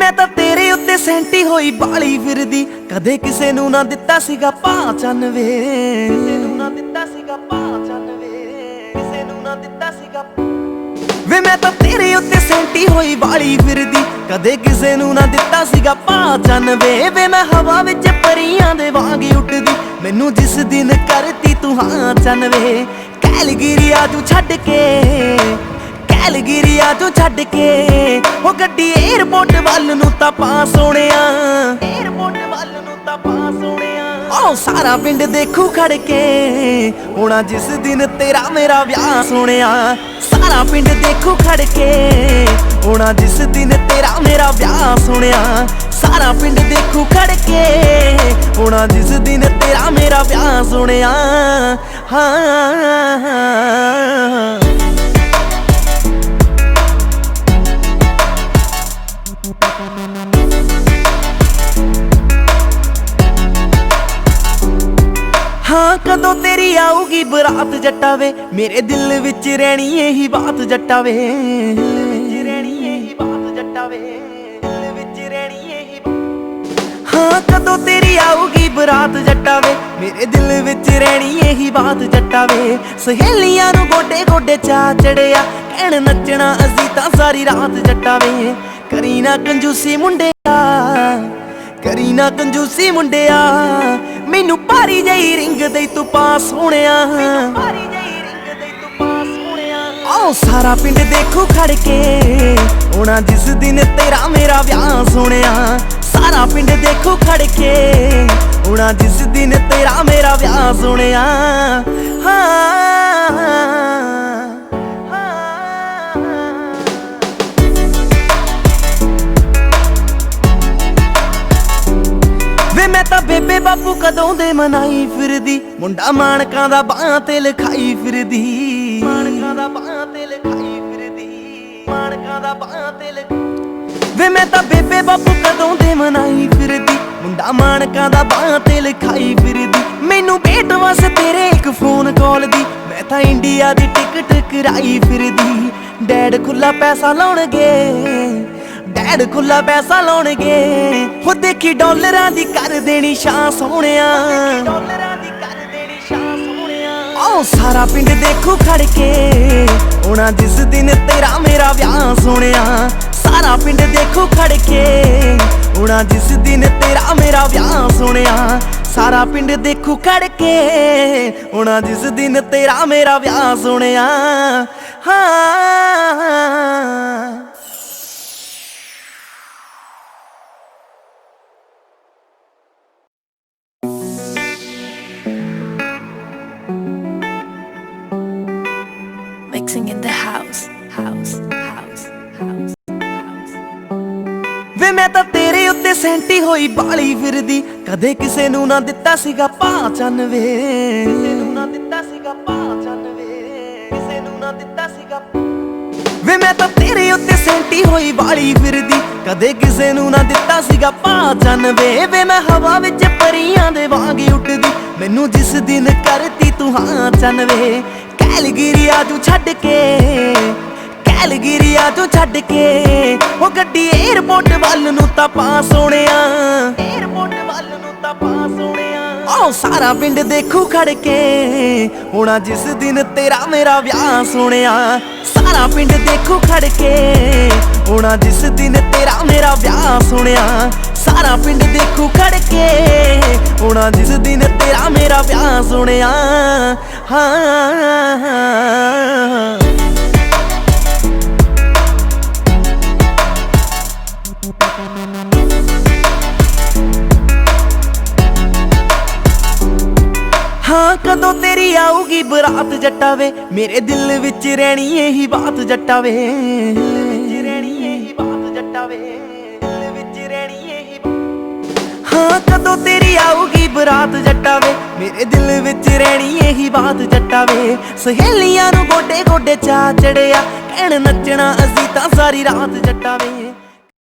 ਮੈਂ ਤਾਂ ਤੇਰੇ ਉੱਤੇ ਸੈਂਟੀ ਹੋਈ ਬਾਲੀ ਫਿਰਦੀ, ਕਦੇ ਕਿਸੇ ਨੂੰ ਨਾ ਦਿੱਤਾ ਸੀਗਾ ਪਹਿਚਾਨ ਵੇ, ਕਿਸੇ ਨੂੰ ਨਾ ਦਿੱਤਾ ਸੀਗਾ ਪਹਿਚਾਨ ਵੇ, ਕਿਸੇ ਨੂੰ ਨਾ ਦਿੱਤਾ ਸੀਗਾ ਵੇ। ਮੈਂ ਤਾਂ ਤੇਰੇ ਉੱਤੇ ਸੈਂਟੀ ਹੋਈ ਬਾਲੀ ਫਿਰਦੀ, ਕਦੇ ਕਿਸੇ ਨੂੰ ਨਾ ਦਿੱਤਾ ਸੀਗਾ ਪਹਿਚਾਨ ਵੇ। ਵੇ ਮੈਂ ਹਵਾ ਵਿੱਚ ਪਰੀਆਂ ਦੇ ਵਾਂਗ ਉੱਡਦੀ, ਮੈਨੂੰ ਜਿਸ ਦਿਨ ਕਰਤੀ ਤੂੰ ਹਾਂ ਚੰਨ ਵੇ। ਕੈਲਗਰੀਆ ਤੂੰ ਛੱਡ ਕੇ, ਕੈਲਗਰੀਆ ਤੂੰ ਛੱਡ ਕੇ, ਉਹ ਗੱਡੀ ਏਅਰਪੋਰਟ ਵੱਲ ਨੂੰ ਤਾਂ ਪਾ ਸੋਹਣਿਆ, ਏਅਰਪੋਰਟ ਵੱਲ ਨੂੰ ਤਾਂ ਪਾ ਸੋਹਣਿਆ। ਉਹ ਸਾਰਾ ਪਿੰਡ ਦੇਖੂ ਖੜ ਕੇ, ਹੋਣਾ ਜਿਸ ਦਿਨ ਤੇਰਾ ਮੇਰਾ ਵਿਆਹ ਸੋਹਣਿਆ। ਸਾਰਾ ਪਿੰਡ ਦੇਖੂ ਖੜ ਕੇ, ਹੋਣਾ ਜਿਸ ਦਿਨ ਤੇਰਾ ਮੇਰਾ ਵਿਆਹ ਸੋਹਣਿਆ। ਸਾਰਾ ਪਿੰਡ ਦੇਖੂ ਖੜ ਕੇ, ਹੋਣਾ ਜਿਸ ਦਿਨ ਤੇਰਾ ਮੇਰਾ ਵਿਆਹ ਸੋਹਣਿਆ। ਹਾਂ ਹਾਂ ਕਦੋਂ ਤੇਰੀ ਆਊਗੀ ਬਰਾਤ ਜੱਟਾ ਵੇ, ਮੇਰੇ ਦਿਲ ਵਿੱਚ ਰਹਿਣੀ ਇਹੀ ਬਾਤ ਜੱਟਾ ਵੇ, ਰਹਿਣੀ ਇਹੀ ਬਾਤ ਜੱਟਾ ਵੇ, ਦਿਲ ਵਿੱਚ ਰਹਿਣੀ ਇਹੀ। ਹਾਂ ਕਦੋਂ ਤੇਰੀ ਆਊਗੀ ਬਰਾਤ ਜੱਟਾ ਵੇ, ਮੇਰੇ ਦਿਲ ਵਿੱਚ ਰਹਿਣੀ ਇਹੀ ਬਾਤ ਜੱਟਾ ਵੇ। ਸਹੇਲੀਆਂ ਨੂੰ ਗੋਡੇ ਗੋਡੇ ਚਾ ਚੜਿਆ, ਕਹਿਣ ਨੱਚਣਾ ਅਸੀਂ ਤਾਂ ਸਾਰੀ ਰਾਤ ਜੱਟਾ ਵੇ। ਕਰੀ ਨਾ ਕੰਜੂਸੀ ਮੁੰਡਿਆ, ਕਰੀ ਨਾ ਕੰਜੂਸੀ ਮੁੰਡਿਆ, ਮੈਨੂੰ ਭਾਰੀ ਜਿਹੀ ਰਿੰਗ ਦੇ ਤੂੰ ਪਾ ਸੋਹਣਿਆ, ਭਾਰੀ ਜਿਹੀ ਰਿੰਗ ਦੇ ਤੂੰ ਪਾ ਸੋਹਣਿਆ। ਆਹ ਸਾਰਾ ਪਿੰਡ ਦੇਖੂ ਖੜ ਕੇ, ਹੋਣਾ ਜਿਸ ਦਿਨ ਤੇਰਾ ਮੇਰਾ ਵਿਆਹ ਸੋਹਣਿਆ। ਸਾਰਾ ਪਿੰਡ ਦੇਖੂ ਖੜ ਕੇ, ਹੋਣਾ ਜਿਸ ਦਿਨ ਤੇਰਾ ਮੇਰਾ ਵਿਆਹ ਸੋਹਣਿਆ। ਵੇ ਮੈਂ ਤਾਂ ਬੇਬੇ ਬਾਪੂ ਕਦੋਂ ਦੇ ਮਨਾਈ ਫਿਰਦੀ, ਮੁੰਡਾ ਮਾਣਕਾਂ ਦਾ ਬਾਹਾਂ ਤੇ ਲਿਖਾਈ ਫਿਰਦੀ, ਮਾਣਕਾਂ ਦਾ ਬਾਹਾਂ ਤੇ ਲਿਖਾਈ ਫਿਰਦੀ, ਮਾਣਕਾਂ ਦਾ ਬਾਹਾਂ ਤੇ ਵੇ ਮੈਂ ਤਾਂ ਬੇਬੇ ਬਾਪੂ ਕਦੋਂ ਦੇ ਮਨਾਈ ਫਿਰਦੀ, ਮੁੰਡਾ ਮਾਣਕਾਂ ਦਾ ਬਾਹਾਂ ਤੇ ਲਿਖਾਈ ਫਿਰਦੀ। ਮੈਨੂੰ ਭੇਟ ਵਸ ਤੇਰੇ ਇੱਕ ਫੋਨ ਕਾਲ ਦੀ, ਮੈਂ ਤਾਂ ਇੰਡੀਆ ਦੀ ਟਿਕਟ ਕਰਾਈ ਫਿਰਦੀ। ਡੈਡ ਖੁੱਲਾ ਪੈਸਾ ਲਾਉਣਗੇ, ਡੈਡ ਖੁੱਲਾ ਪੈਸਾ ਲਾਉਣਗੇ, ਹੋ ਦੇਖੀ ਡਾਲਰਾਂ ਦੀ ਕਰ ਦੇਣੀ ਸ਼ਾਂ ਸੋਹਣਿਆ, ਡਾਲਰਾਂ ਦੀ ਕਰ ਦੇਣੀ ਸ਼ਾਂ ਸੋਹਣਿਆ। ਆਹ ਸਾਰਾ ਪਿੰਡ ਦੇਖੂ ਖੜ ਕੇ, ਹੋਣਾ ਜਿਸ ਦਿਨ ਤੇਰਾ ਮੇਰਾ ਵਿਆਹ ਸੋਹਣਿਆ। ਸਾਰਾ ਪਿੰਡ ਦੇਖੂ ਖੜ ਕੇ, ਹੋਣਾ ਜਿਸ ਦਿਨ ਤੇਰਾ ਮੇਰਾ ਵਿਆਹ ਸੋਹਣਿਆ। ਸਾਰਾ ਪਿੰਡ ਦੇਖੂ ਖੜ ਕੇ, ਹੋਣਾ ਜਿਸ ਦਿਨ ਤੇਰਾ ਮੇਰਾ ਵਿਆਹ ਸੋਹਣਿਆ। ਹਾਂ Mixing in the house, house, house, house, house. ਵੇ ਮੈਂ ਤਾਂ ਤੇਰੇ ਉੱਤੇ ਸੈਂਟੀ ਹੋਈ ਬਾਲੀ ਫਿਰਦੀ, ਕਦੇ ਕਿਸੇ ਨੂੰ ਨਾ ਦਿੱਤਾ ਸੀਗਾ ਪਹਿਚਾਨ ਵੇ, ਕਿਸੇ ਨੂੰ ਨਾ ਦਿੱਤਾ ਸੀਗਾ ਪਹਿਚਾਨ ਵੇ, ਕਿਸੇ ਨੂੰ ਨਾ ਦਿੱਤਾ ਸੀਗਾ। ਵੇ ਮੈਂ ਤਾਂ ਤੇਰੇ ਉੱਤੇ ਸੈਂਟੀ ਹੋਈ ਬਾਲੀ ਫਿਰਦੀ, ਕਦੇ ਕਿਸੇ ਨੂੰ ਨਾ ਦਿੱਤਾ ਸੀਗਾ ਪਹਿਚਾਨ ਵੇ। ਵੇ ਮੈਂ ਹਵਾ ਵਿੱਚ ਪਰੀਆਂ ਦੇ ਵਾਂਗ ਉੱਡਦੀ, ਮੈਨੂੰ ਜਿਸ ਦਿਨ ਕਰਤੀ ਤੂੰ ਹਾਂ ਚੰਨ ਵੇ। ਕੈਲਗਰੀਆ ਤੂੰ ਛੱਡ ਕੇ, ਕੈਲਗਰੀਆ ਤੂੰ ਛੱਡ ਕੇ, ਉਹ ਗੱਡੀ ਏਅਰਪੋਰਟ ਵੱਲ ਨੂੰ ਤਾਂ ਪਾ ਸੋਹਣਿਆ, ਏਅਰਪੋਰਟ ਵੱਲ ਨੂੰ ਤਾਂ ਪਾ ਸੋਹਣਿਆ। ਆਹ ਸਾਰਾ ਪਿੰਡ ਦੇਖੂ ਖੜ ਕੇ, ਹੋਣਾ ਜਿਸ ਦਿਨ ਤੇਰਾ ਮੇਰਾ ਵਿਆਹ ਸੋਹਣਿਆ। ਸਾਰਾ ਪਿੰਡ ਦੇਖੂ ਖੜ ਕੇ, ਹੋਣਾ ਜਿਸ ਦਿਨ ਤੇਰਾ ਮੇਰਾ ਵਿਆਹ ਸੋਹਣਿਆ। ਸਾਰਾ ਪਿੰਡ ਦੇਖੂ ਖੜ ਕੇ, ਹੋਣਾ ਜਿਸ ਦਿਨ ਤੇਰਾ ਮੇਰਾ ਵਿਆਹ ਸੋਹਣਿਆ। ਹਾਂ ਹਾਂ ਕਦੋਂ ਤੇਰੀ ਆਊਗੀ ਬਰਾਤ ਜੱਟਾ ਵੇ, ਮੇਰੇ ਦਿਲ ਵਿੱਚ ਰਹਿਣੀ ਇਹੀ ਬਾਤ ਜੱਟਾ ਵੇ, ਰਹਿਣੀ ਇਹੀ ਬਾਤ ਜੱਟਾ ਵੇ, ਦਿਲ ਵਿੱਚ ਰਹਿਣੀ ਇਹੀ। ਹਾਂ ਕਦੋਂ ਤੇਰੀ ਆਊਗੀ ਬਰਾਤ ਜੱਟਾ ਵੇ, ਮੇਰੇ ਦਿਲ ਵਿੱਚ ਰਹਿਣੀ ਇਹੀ ਬਾਤ ਜੱਟਾ ਵੇ। ਸਹੇਲੀਆਂ ਨੂੰ ਗੋਡੇ ਗੋਡੇ ਚਾ ਚੜਿਆ, ਕਹਿਣ ਨੱਚਣਾ ਅਸੀਂ ਤਾਂ ਸਾਰੀ ਰਾਤ ਜੱਟਾ ਵੇ।